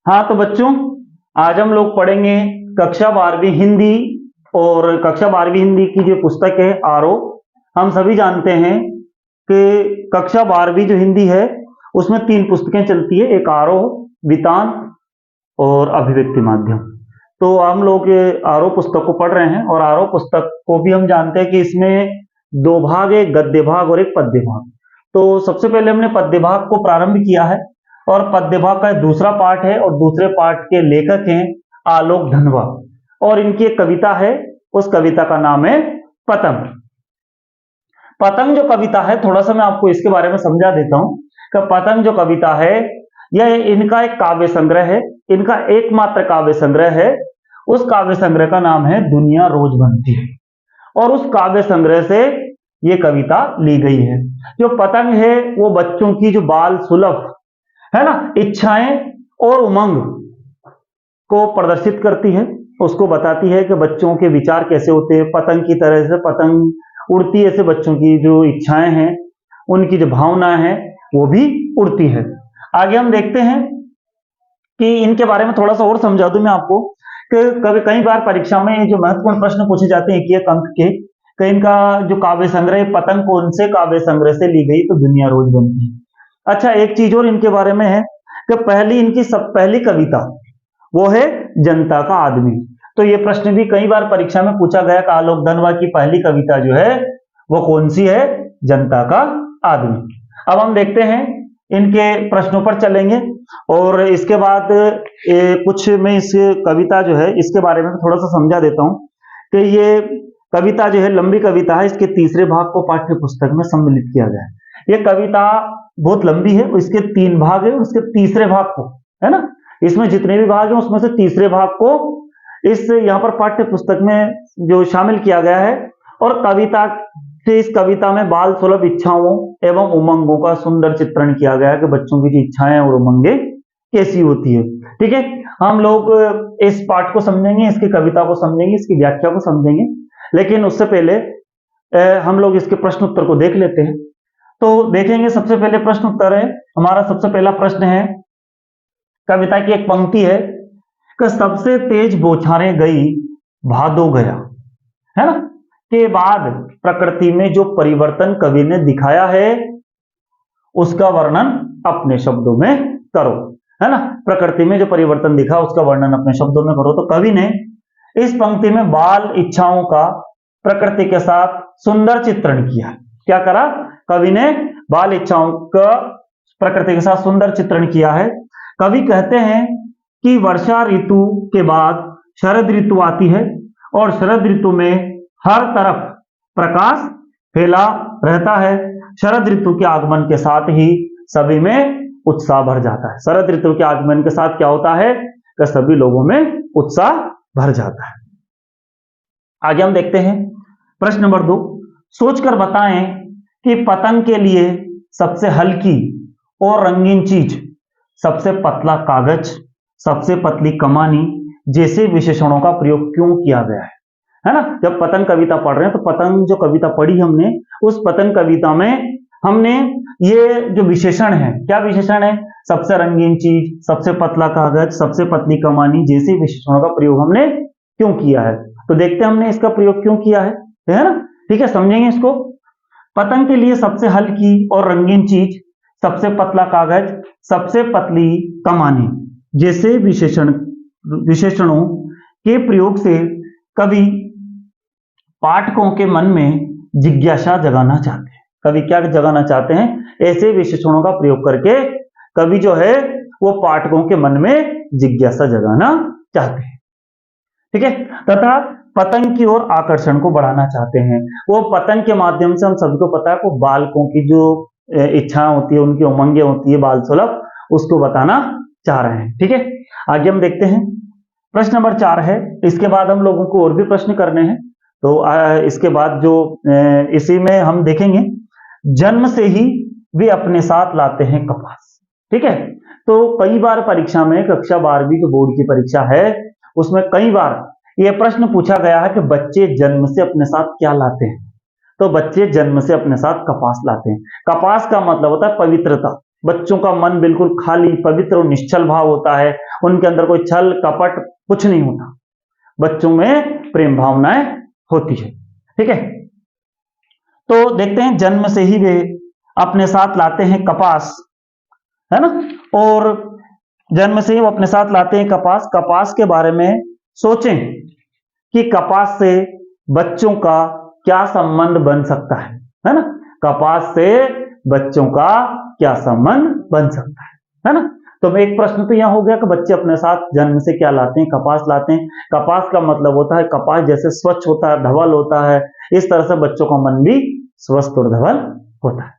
हाँ तो बच्चों, आज हम लोग पढ़ेंगे कक्षा 12वीं हिंदी। और कक्षा 12वीं हिंदी की जो पुस्तक है आरो, हम सभी जानते हैं कि कक्षा 12वीं जो हिंदी है उसमें 3 पुस्तकें चलती है, एक आरो, वितान और अभिव्यक्ति माध्यम। तो हम लोग आरो पुस्तक को पढ़ रहे हैं और आरो पुस्तक को भी हम जानते हैं कि इसमें 2 भाग, एक गद्य भाग और एक पद्य भाग। तो सबसे पहले हमने पद्य भाग को प्रारंभ किया है और पद्य भाग का दूसरा पार्ट है और दूसरे पार्ट के लेखक हैं आलोक धनवा और इनकी एक कविता है, उस कविता का नाम है पतंग। पतंग जो कविता है, थोड़ा सा मैं आपको इसके बारे में समझा देता हूं कि पतंग जो कविता है यह इनका एक काव्य संग्रह है, इनका एकमात्र काव्य संग्रह है। उस काव्य संग्रह का नाम है दुनिया रोज बनती है और उस काव्य संग्रह से यह कविता ली गई है। जो पतंग है वो बच्चों की जो बाल सुलभ है ना इच्छाएं और उमंग को प्रदर्शित करती है, उसको बताती है कि बच्चों के विचार कैसे होते हैं। पतंग की तरह से पतंग उड़ती है, ऐसे बच्चों की जो इच्छाएं हैं, उनकी जो भावना है वो भी उड़ती है। आगे हम देखते हैं कि इनके बारे में थोड़ा सा और समझा दूं मैं आपको कि कई बार परीक्षा में जो महत्वपूर्ण प्रश्न पूछे जाते हैं एक अंक के, कि इनका जो काव्य संग्रह पतंग कौन से काव्य संग्रह से ली गई, तो दुनिया रोज बनती है। अच्छा, एक चीज और इनके बारे में है कि इनकी पहली कविता वो है जनता का आदमी। तो ये प्रश्न भी कई बार परीक्षा में पूछा गया कि आलोक धनवा की पहली कविता जो है वो कौन सी है, जनता का आदमी। अब हम देखते हैं, इनके प्रश्नों पर चलेंगे और इसके बाद कुछ मैं इस कविता जो है इसके बारे में थोड़ा सा समझा देता हूं कि ये कविता जो है लंबी कविता है, इसके तीसरे भाग को पाठ्य पुस्तक में सम्मिलित किया गया है। ये कविता बहुत लंबी है, इसके 3 भाग है, उसके तीसरे भाग को है ना, इसमें जितने भी भाग हैं उसमें से तीसरे भाग को इस यहाँ पर पाठ्य पुस्तक में जो शामिल किया गया है। और कविता से इस कविता में बाल सुलभ इच्छाओं एवं उमंगों का सुंदर चित्रण किया गया है कि बच्चों की जो इच्छाएं और उमंगे कैसी होती है। ठीक है, हम लोग इस पाठ को समझेंगे, इसकी कविता को समझेंगे, इसकी व्याख्या को समझेंगे, लेकिन उससे पहले हम लोग इसके प्रश्न उत्तर को देख लेते हैं। तो देखेंगे, सबसे पहले प्रश्न उत्तर है हमारा। सबसे पहला प्रश्न है, कविता की एक पंक्ति है कि सबसे तेज बौछारें गई भादो गया, है ना, के बाद प्रकृति में जो परिवर्तन कवि ने दिखाया है उसका वर्णन अपने शब्दों में करो, है ना। प्रकृति में जो परिवर्तन दिखा उसका वर्णन अपने शब्दों में करो। तो कवि ने इस पंक्ति में बाल इच्छाओं का प्रकृति के साथ सुंदर चित्रण किया। क्या करा कवि ने, बाल इच्छाओं का प्रकृति के साथ सुंदर चित्रण किया है। कवि कहते हैं कि वर्षा ऋतु के बाद शरद ऋतु आती है और शरद ऋतु में हर तरफ प्रकाश फैला रहता है। शरद ऋतु के आगमन के साथ ही सभी में उत्साह भर जाता है। शरद ऋतु के आगमन के साथ क्या होता है कि सभी लोगों में उत्साह भर जाता है। आगे हम देखते हैं प्रश्न नंबर 2, सोचकर बताएं कि पतंग के लिए सबसे हल्की और रंगीन चीज, सबसे पतला कागज, सबसे पतली कमानी जैसे विशेषणों का प्रयोग क्यों किया गया है ना। जब पतंग कविता पढ़ रहे हैं तो पतंग जो कविता पढ़ी हमने, उस पतंग कविता में हमने ये जो विशेषण है, क्या विशेषण है, सबसे रंगीन चीज, सबसे पतला कागज, सबसे पतली कमानी जैसे विशेषणों का प्रयोग हमने क्यों किया है। तो देखते हैं हमने इसका प्रयोग क्यों किया है ना। ठीक है, समझेंगे इसको। पतंग के लिए सबसे हल्की और रंगीन चीज, सबसे पतला कागज, सबसे पतली कमानी जैसे विशेषणों के प्रयोग से कवि पाठकों के मन में जिज्ञासा जगाना चाहते हैं। कवि क्या जगाना चाहते हैं, ऐसे विशेषणों का प्रयोग करके कवि जो है वो पाठकों के मन में जिज्ञासा जगाना चाहते हैं। ठीक है, तथा पतंग की ओर आकर्षण को बढ़ाना चाहते हैं। वो पतंग के माध्यम से हम सबको पता है वो बालकों की जो इच्छा होती है, उनकी उमंगे होती है बाल सुलभ, उसको बताना चाह रहे हैं। ठीक है, आगे हम देखते हैं प्रश्न नंबर 4 है। इसके बाद हम लोगों को और भी प्रश्न करने हैं, तो इसके बाद जो इसी में हम देखेंगे, जन्म से ही वे अपने साथ लाते हैं कपास। ठीक है, तो कई बार परीक्षा में कक्षा 12वीं जो बोर्ड की परीक्षा है उसमें कई बार यह प्रश्न पूछा गया है कि बच्चे जन्म से अपने साथ क्या लाते हैं। तो बच्चे जन्म से अपने साथ कपास लाते हैं। कपास का मतलब होता है पवित्रता। बच्चों का मन बिल्कुल खाली, पवित्र और निश्चल भाव होता है उनके अंदर कोई छल कपट कुछ नहीं होता, बच्चों में प्रेम भावनाएं होती है। ठीक है, तो देखते हैं जन्म से ही वे अपने साथ लाते हैं कपास, है ना, और जन्म से ही वो अपने साथ लाते हैं कपास। कपास के बारे में सोचें कि कपास से बच्चों का क्या संबंध बन सकता है ना, कपास से बच्चों का क्या संबंध बन सकता है ना। तो एक प्रश्न तो यह हो गया कि बच्चे अपने साथ जन्म से क्या लाते हैं, कपास लाते हैं। कपास का मतलब होता है, कपास जैसे स्वच्छ होता है, धवल होता है, इस तरह से बच्चों का मन भी स्वस्थ और धवल होता है।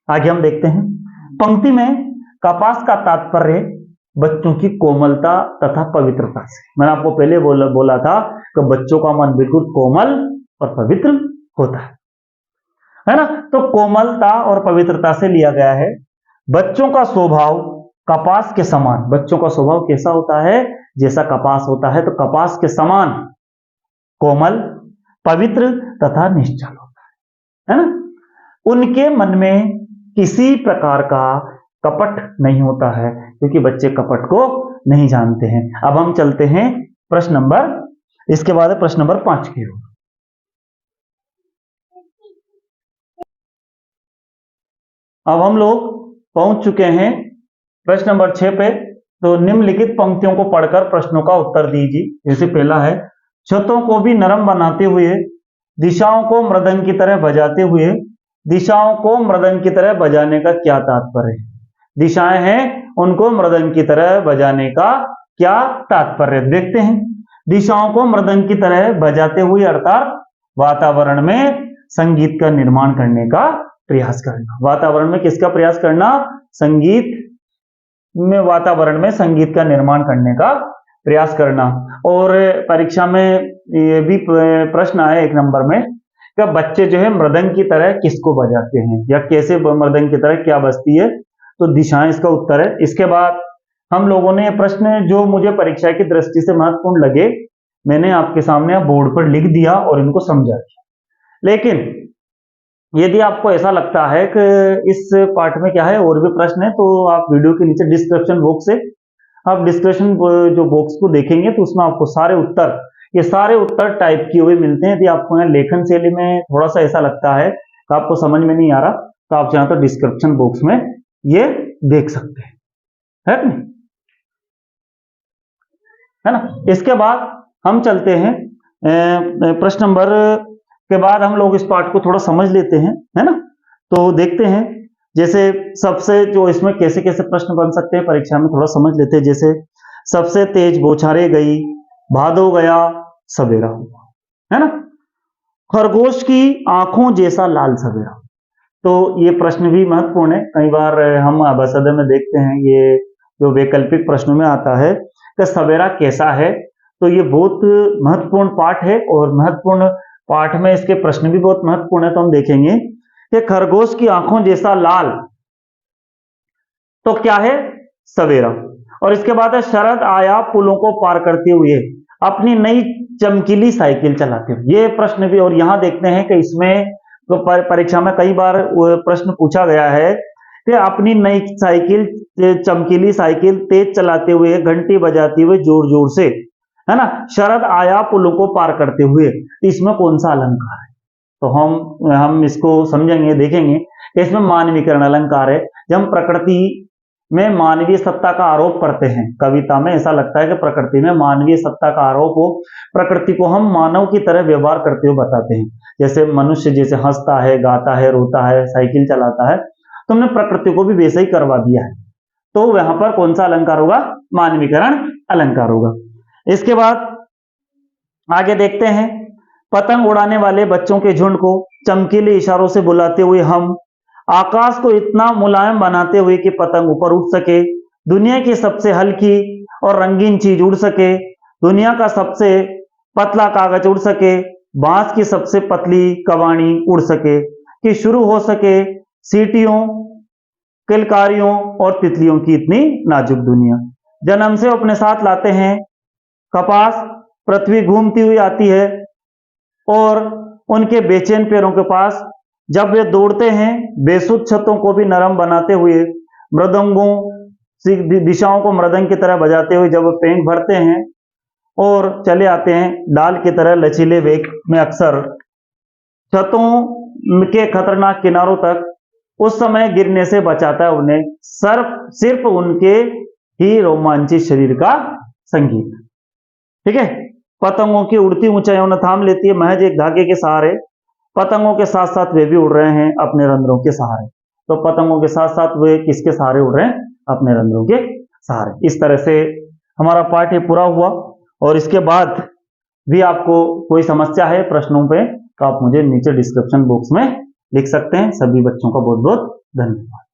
आगे हम देखते हैं, पंक्ति में कपास का तात्पर्य बच्चों की कोमलता तथा पवित्रता से। मैंने आपको पहले बोला था कि बच्चों का मन बिल्कुल कोमल और पवित्र होता है ना। तो कोमलता और पवित्रता से लिया गया है। बच्चों का स्वभाव कपास के समान, बच्चों का स्वभाव कैसा होता है, जैसा कपास होता है, तो कपास के समान कोमल, पवित्र तथा निश्चल होता है ना। उनके मन में किसी प्रकार का कपट नहीं होता है, क्योंकि बच्चे कपट को नहीं जानते हैं। अब हम चलते हैं प्रश्न नंबर, इसके बाद है प्रश्न नंबर 5 की ओर। अब हम लोग पहुंच चुके हैं प्रश्न नंबर 6 पे। तो निम्नलिखित पंक्तियों को पढ़कर प्रश्नों का उत्तर दीजिए। जैसे पहला है, छतों को भी नरम बनाते हुए, दिशाओं को मृदंग की तरह बजाते हुए। दिशाओं को मृदंग की तरह बजाने का क्या तात्पर्य है? दिशाएं हैं, उनको मृदंग की तरह बजाने का क्या तात्पर्य, देखते हैं। दिशाओं को मृदंग की तरह बजाते हुए अर्थात वातावरण में संगीत का निर्माण करने का प्रयास करना। वातावरण में किसका प्रयास करना? संगीत में, वातावरण में संगीत का निर्माण करने का प्रयास करना। और परीक्षा में ये भी प्रश्न आया 1 नंबर में कि बच्चे जो है मृदंग की तरह किसको बजाते हैं, या कैसे मृदंग की तरह क्या बजती है, तो दिशाएं इसका उत्तर है। इसके बाद हम लोगों ने प्रश्न जो मुझे परीक्षा की दृष्टि से महत्वपूर्ण लगे, मैंने आपके सामने बोर्ड पर लिख दिया और इनको समझा दिया। लेकिन यदि आपको ऐसा लगता है कि इस पार्ट में क्या है और भी प्रश्न है, तो आप वीडियो के नीचे डिस्क्रिप्शन बॉक्स से आप डिस्क्रिप्शन जो बॉक्स को देखेंगे तो उसमें आपको सारे उत्तर, ये सारे उत्तर टाइप किए हुए मिलते हैं। यदि आपको यहाँ लेखन शैली में थोड़ा सा ऐसा लगता है कि आपको समझ में नहीं आ रहा, तो आप चाहें तो डिस्क्रिप्शन बॉक्स में ये देख सकते हैं, है नहीं, है ना। इसके बाद हम चलते हैं प्रश्न नंबर के बाद हम लोग इस पार्ट को थोड़ा समझ लेते हैं, है ना। तो देखते हैं जैसे सबसे जो इसमें कैसे कैसे प्रश्न बन सकते हैं परीक्षा में, थोड़ा समझ लेते हैं। जैसे सबसे तेज बौछारें गई, भादो गया, सवेरा हुआ, है ना। खरगोश की आंखों जैसा लाल सवेरा, तो ये प्रश्न भी महत्वपूर्ण है। कई बार हम आभासद में देखते हैं, ये जो वैकल्पिक प्रश्नों में आता है कि सवेरा कैसा है, तो ये बहुत महत्वपूर्ण पाठ है और महत्वपूर्ण पाठ में इसके प्रश्न भी बहुत महत्वपूर्ण है। तो हम देखेंगे कि खरगोश की आंखों जैसा लाल, तो क्या है? सवेरा। और इसके बाद है शरद आया पुलों को पार करते हुए, अपनी नई चमकीली साइकिल चलाते हुए। ये प्रश्न भी, और यहां देखते हैं कि इसमें तो परीक्षा में कई बार प्रश्न पूछा गया है कि अपनी नई साइकिल, चमकीली साइकिल तेज चलाते हुए, घंटी बजाते हुए, जोर जोर से, है ना। शरद आया पुलों को पार करते हुए, तो इसमें कौन सा अलंकार है? तो हम इसको समझेंगे, देखेंगे कि इसमें मानवीकरण अलंकार है। जब हम प्रकृति में मानवीय सत्ता का आरोप करते हैं, कविता में ऐसा लगता है कि प्रकृति में मानवीय सत्ता का आरोप हो, प्रकृति को हम मानव की तरह व्यवहार करते हुए बताते हैं। जैसे मनुष्य जैसे हंसता है, गाता है, रोता है, साइकिल चलाता है, तो हमने प्रकृति को भी वैसे ही करवा दिया है। तो वहां पर कौन सा अलंकार होगा? मानवीकरण अलंकार होगा। इसके बाद आगे देखते हैं, पतंग उड़ाने वाले बच्चों के झुंड को चमकीले इशारों से बुलाते हुए हम आकाश को इतना मुलायम बनाते हुए कि पतंग ऊपर उठ सके, दुनिया की सबसे हल्की और रंगीन चीज उड़ सके, दुनिया का सबसे पतला कागज उड़ सके, बांस की सबसे पतली कवानी उड़ सके, कि शुरू हो सके सीटियों, किलकारियों और तितलियों की इतनी नाजुक दुनिया। जन्म से अपने साथ लाते हैं कपास, पृथ्वी घूमती हुई आती है और उनके बेचैन पैरों के पास, जब वे दौड़ते हैं बेसुध छतों को भी नरम बनाते हुए, मृदंगों दिशाओं को मृदंग की तरह बजाते हुए जब पेंट भरते हैं और चले आते हैं डाल की तरह लचीले वेग में अक्सर छतों के खतरनाक किनारों तक, उस समय गिरने से बचाता है उन्हें सिर्फ उनके ही रोमांचित शरीर का संगीत। ठीक है, पतंगों की उड़ती ऊंचाइयों ने थाम लेती है महज एक धागे के सहारे। पतंगों के साथ साथ वे भी उड़ रहे हैं अपने रंध्रों के सहारे। तो पतंगों के साथ साथ वे किसके सहारे उड़ रहे हैं? अपने रंध्रों के सहारे। इस तरह से हमारा पाठ ये पूरा हुआ। और इसके बाद भी आपको कोई समस्या है प्रश्नों पे तो आप मुझे नीचे डिस्क्रिप्शन बॉक्स में लिख सकते हैं। सभी बच्चों का बहुत बहुत धन्यवाद।